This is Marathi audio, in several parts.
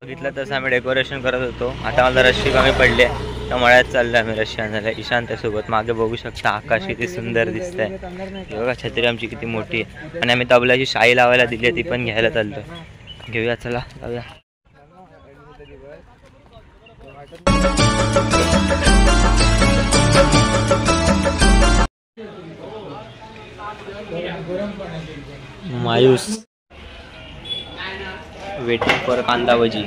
बघितलं तसं आम्ही डेकोरेशन करत होतो. आता मला रशी कमी पडली आहे त्या मळ्यात चाललं आम्ही रशी आणायला ईशांतासोबत. मागे बघू शकता आकाश किती सुंदर दिसतंय. बघा छत्री आमची किती मोठी आहे. आणि आम्ही तबल्याची शाई लावायला दिली ती पण घ्यायला चालतोय. घेऊया चला जाऊया. मायूस वेटिंग फॉर कांदा भजी.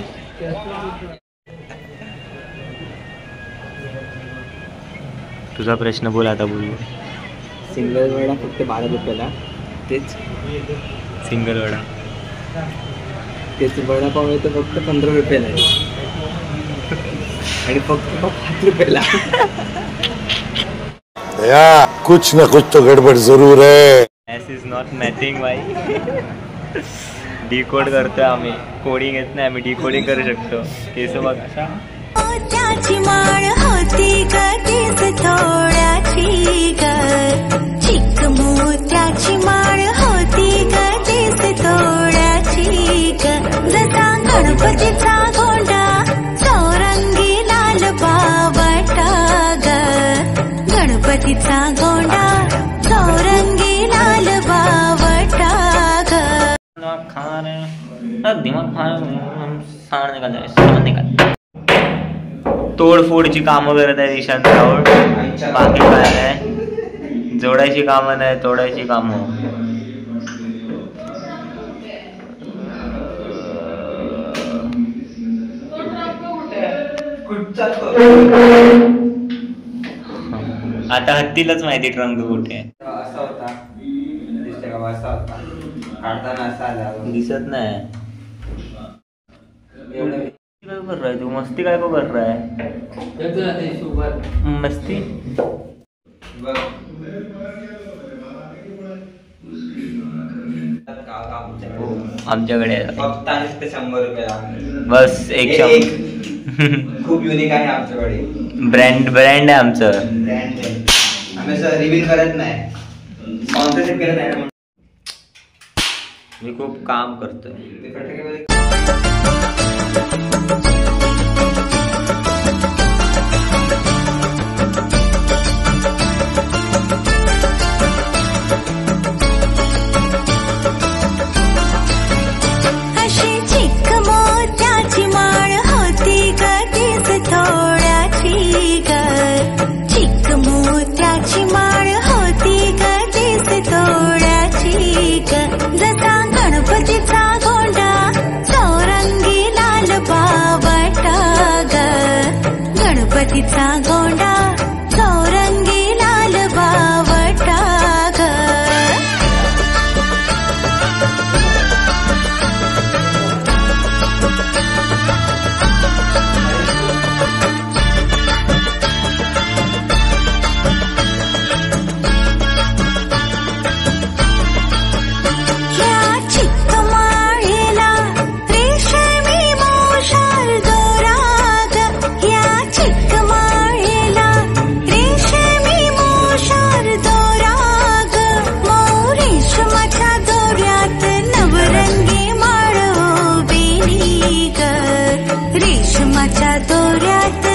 तुझा प्रश्न बोल आता. बोलू. सिंगल वडा फक्त 12 रुपयाला. तेच सिंगल वडा. तेच वडापाव आहे तर फक्त 15 रुपयाला आहे. आणि फक्त 5 रुपयाला. या कुछ ना कुछ तो गड़बड़ जरूर है. This is not nothing भाई. डिकोड करतोय आम्ही. कोडिंग येत नाही आम्ही डिकोडिंग करू शकतो. केस बघ अशा. त्याची माळ होती ग तीच थोड्याची ग. चिक मोत्याची माळ होती ग तीच थोड्याची ग. जसा गणपतीचा गोंडा चौरंगी लाल बावटा ग. गणपतीचा गोंडा चौरंगी लाल बावटा ग. दिमाग खाण निघाल. तोडफोडची कामं करत आहे ईशांत राऊळ. बाकी काय नाही. जोडायची कामं नाही तोडायची कामं. आता हत्तीलाच माहिती ट्रंक कुठे आहे. असा होता दिसते का. असा होता काढताना असा आला. दिसत नाही. काय कर रहा है तू. मस्ती काय को कर रहा है. मस्ती आमच्याकडे फक्त 100 रुपयाला. बस एक खूप युनिक आहे आमच्याकडे. ब्रँड आहे आमचं. ब्रँड आहे. आम्ही असं रिव्हील करत नाही. स्पॉन्सरशिप करत नाही. मी खूप काम करतोय. गणपतीचा गोंडा चौरंगी लाल बावटा ग. गणपतीचा गोंडा चौरंगी लाल बावटा ग. रेशमाच्या दोऱ्यात